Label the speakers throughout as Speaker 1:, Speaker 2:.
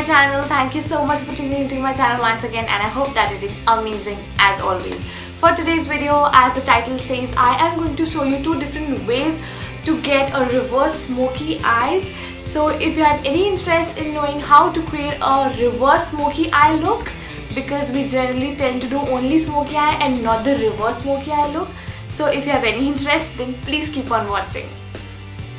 Speaker 1: my channel. Thank you so much for tuning into my channel once again, and I hope that it is amazing as always. For today's video, as the title says, I am going to show you two different ways to get a reverse smoky eyes. So if you have any interest in knowing how to create a reverse smoky eye look, because we generally tend to do only smoky eye and not the reverse smoky eye look. So if you have any interest, then please keep on watching.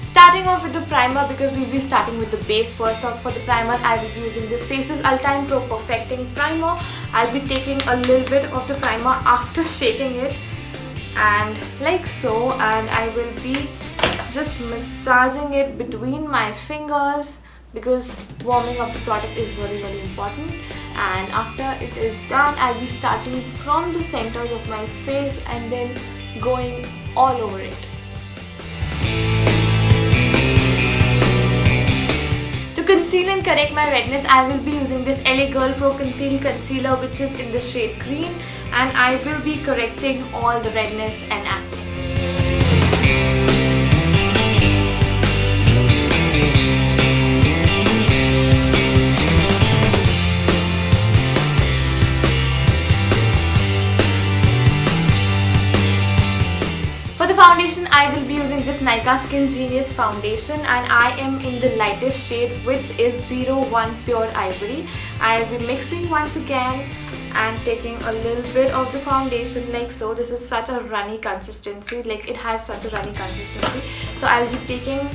Speaker 1: Starting off with the primer, because we'll be starting with the base first. Off for the primer, I will be using this Faces Ultime Pro Perfecting Primer. I'll be taking a little bit of the primer after shaking it, and like so, and I will be just massaging it between my fingers, because warming up the product is really important. And after it is done, I'll be starting from the centers of my face and then going all over it. To conceal and correct my redness, I will be using this LA Girl Pro Conceal Concealer, which is in the shade green, and I will be correcting all the redness and acne. For the foundation, I will be using this Nykaa Skin Genius foundation, and I am in the lightest shade, which is 01 Pure Ivory. I will be mixing once again and taking a little bit of the foundation like so. This is such a runny consistency, like it has such a runny consistency. So I will be taking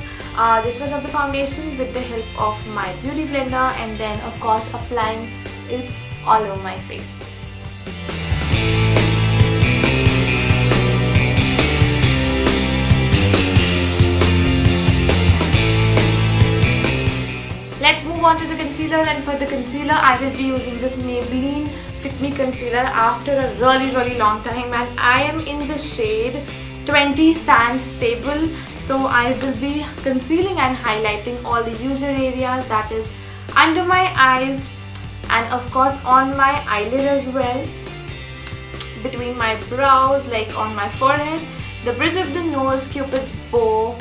Speaker 1: this much of the foundation with the help of my beauty blender, and then of course applying it all over my face. Let's move on to the concealer, and for the concealer I will be using this Maybelline Fit Me Concealer after a really long time, and I am in the shade 20 Sand Sable. So I will be concealing and highlighting all the usual areas, that is under my eyes and of course on my eyelid as well, between my brows, like on my forehead, the bridge of the nose, Cupid's bow,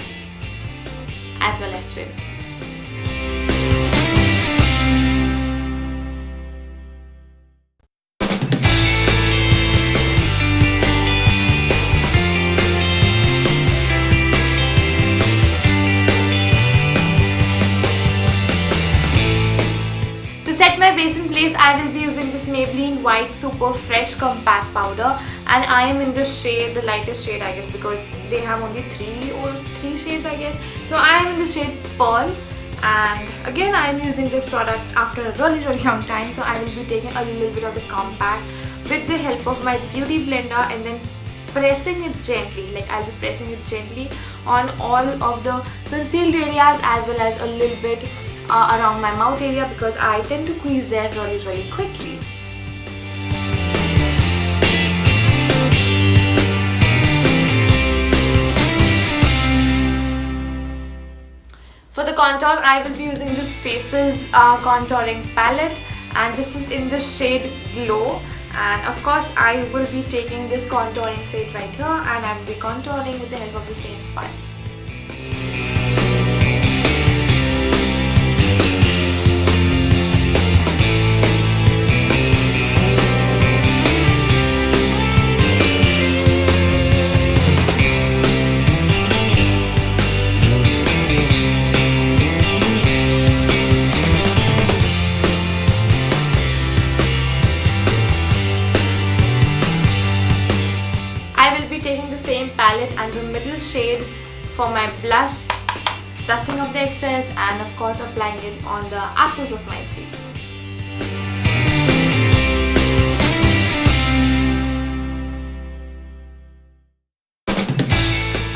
Speaker 1: as well as chin. To set my base in place, I will be using this Maybelline White Super Fresh Compact Powder, and I am in the shade, the lightest shade I guess, because they have only three shades I guess. So I am in the shade Pearl, and again I am using this product after a really long time. So I will be taking a little bit of the compact with the help of my beauty blender, and then pressing it gently, like I'll be pressing it gently on all of the concealed areas as well as a little bit around my mouth area, because I tend to crease there really quickly. For the contour, I will be using this Faces contouring palette, and this is in the shade Glow. And of course I will be taking this contouring shade right here, and I will be contouring with the help of the same sponge. Taking the same palette and the middle shade for my blush, dusting off the excess, and of course applying it on the apples of my cheeks.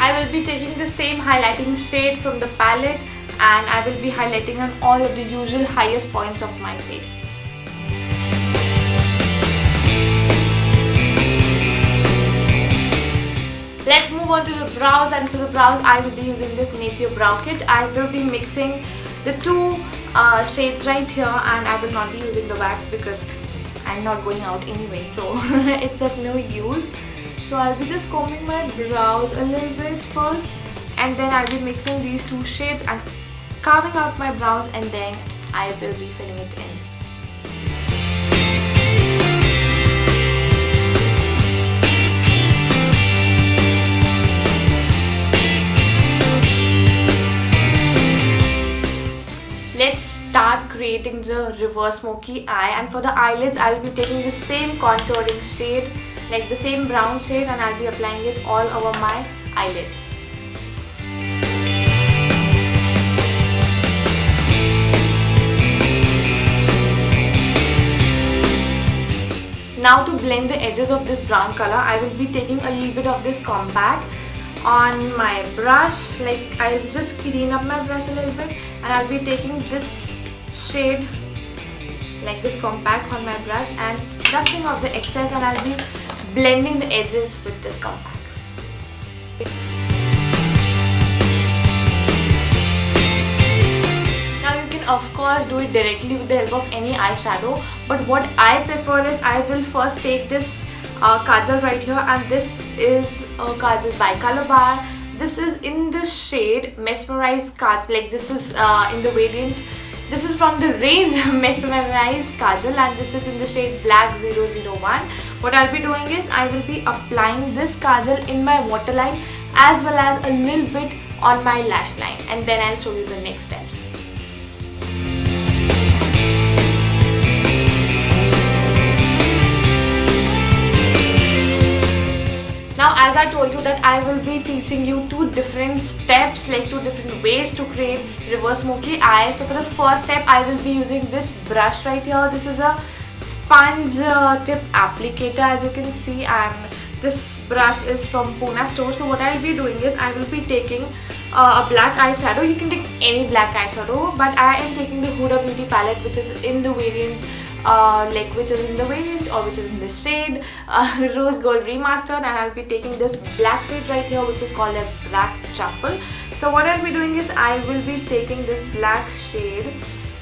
Speaker 1: I will be taking the same highlighting shade from the palette, and I will be highlighting on all of the usual highest points of my face. Let's move on to the brows, and for the brows I will be using this Nature Brow Kit. I will be mixing the two shades right here, and I will not be using the wax because I'm not going out anyway, so it's of no use. So I'll be just combing my brows a little bit first, and then I'll be mixing these two shades and carving out my brows, and then I will be filling it in. Let's start creating the reverse smoky eye, and for the eyelids I'll be taking the same contouring shade, like the same brown shade, and I'll be applying it all over my eyelids. Now to blend the edges of this brown color, I will be taking a little bit of this compact on my brush. Like, I'll just clean up my brush a little bit, and I'll be taking this shade, like this compact, on my brush and dusting off the excess, and I'll be blending the edges with this compact. Now you can of course do it directly with the help of any eyeshadow, but what I prefer is I will first take this kajal right here, and this is a kajal by Color Bar. This is in the shade Mesmerized Kajal, like this is in the variant, this is from the range Mesmerized Kajal, and this is in the shade Black 001. What I'll be doing is I will be applying this kajal in my waterline as well as a little bit on my lash line, and then I'll show you the next steps. Now, as I told you that I will be teaching you two different steps, like two different ways to create reverse smoky eye. So for the first step, I will be using this brush right here. This is a sponge tip applicator, as you can see, and this brush is from Pune store. So what I'll be doing is I will be taking a black eyeshadow. You can take any black eyeshadow, but I am taking the Huda Beauty palette, which is in the variant which is in the shade Rose Gold Remastered, and I'll be taking this black shade right here, which is called as Black Truffle. So what I'll be doing is I will be taking this black shade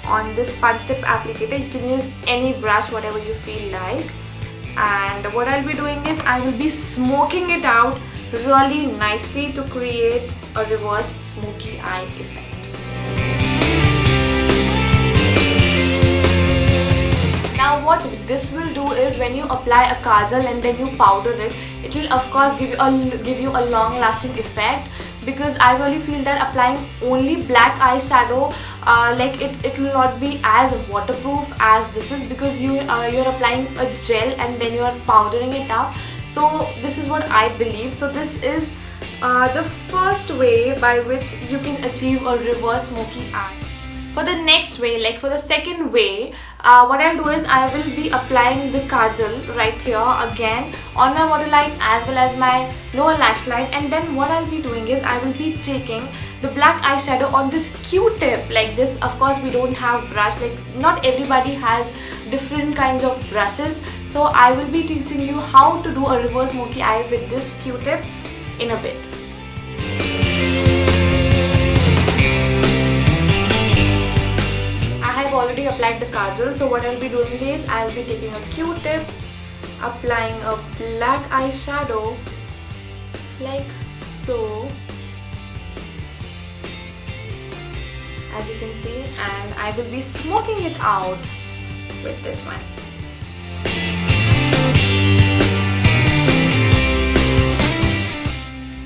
Speaker 1: on this sponge tip applicator. You can use any brush, whatever you feel like, and what I'll be doing is I will be smoking it out really nicely to create a reverse smoky eye effect. Now what this will do is when you apply a kajal and then you powder it, it will of course give you a long lasting effect, because I really feel that applying only black eyeshadow it will not be as waterproof as this is, because you're applying a gel and then you are powdering it up. So this is what I believe. So this is the first way by which you can achieve a reverse smoky eye. For the next way, like for the second way, what I'll do is I will be applying the kajal right here again on my waterline as well as my lower lash line, and then what I'll be doing is I will be taking the black eyeshadow on this Q-tip like this. Of course, we don't have brush, like not everybody has different kinds of brushes, so I will be teaching you how to do a reverse smoky eye with this Q-tip in a bit. Already applied the kajal, so what I'll be doing is I'll be taking a Q-tip, applying a black eyeshadow like so, as you can see, and I will be smoking it out with this one.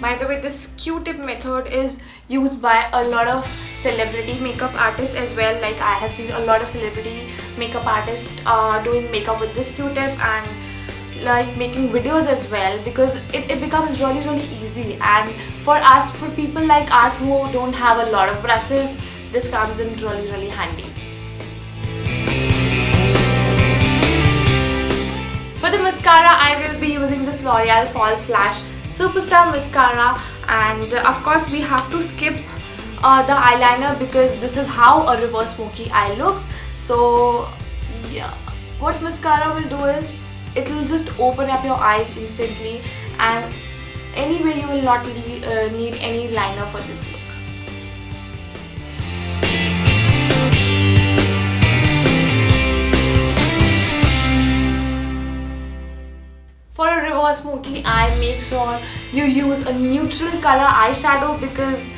Speaker 1: By the way, this Q-tip method is used by a lot of celebrity makeup artists as well. Like I have seen a lot of celebrity makeup artists doing makeup with this Q-tip and like making videos as well, because it becomes really easy, and for people like us who don't have a lot of brushes, this comes in really handy. For the mascara, I will be using this L'Oreal False Lash Superstar mascara, and of course we have to skip the eyeliner because this is how a reverse smoky eye looks. So yeah, what mascara will do is it will just open up your eyes instantly, and anyway you will not need any liner for this look. For a reverse smoky eye, make sure you use a neutral color eyeshadow, because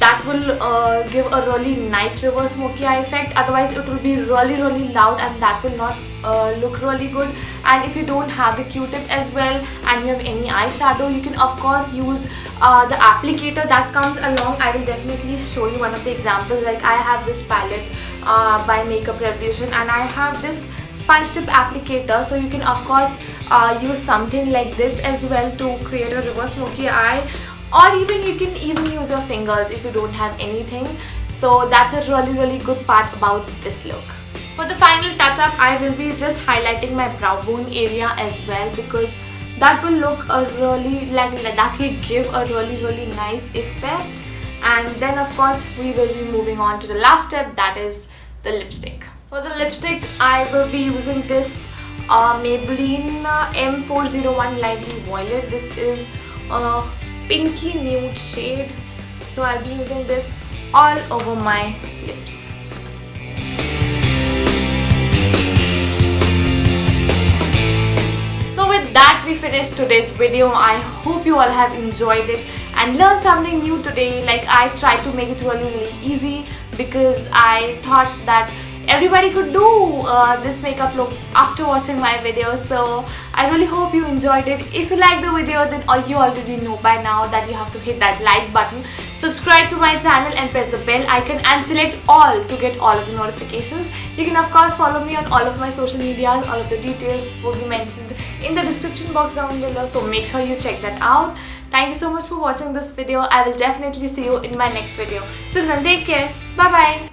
Speaker 1: that will give a really nice reverse smoky eye effect. Otherwise it will be really loud and that will not look really good. And if you don't have the Q-tip as well and you have any eyeshadow, you can of course use the applicator that comes along. I will definitely show you one of the examples. Like I have this palette by Makeup Revolution and I have this sponge tip applicator, so you can of course use something like this as well to create a reverse smoky eye, or even you can even use your fingers if you don't have anything. So that's a really good part about this look. For the final touch up, I will be just highlighting my brow bone area as well, because that will look a really that will give a really nice effect. And then of course we will be moving on to the last step, that is the lipstick. For the lipstick, I will be using this Maybelline M401 Lively Violet. This is a pinky nude shade, so I'll be using this all over my lips. So with that, we finished today's video. I hope you all have enjoyed it and learned something new today. Like I tried to make it really easy because I thought that everybody could do this makeup look after watching my video. So I really hope you enjoyed it. If you like the video, then you already know by now that you have to hit that like button, subscribe to my channel and press the bell icon and select all to get all of the notifications. You can of course follow me on all of my social medias. All of the details will be mentioned in the description box down below, so make sure you check that out. Thank you so much for watching this video. I will definitely see you in my next video. Till then, take care. Bye bye.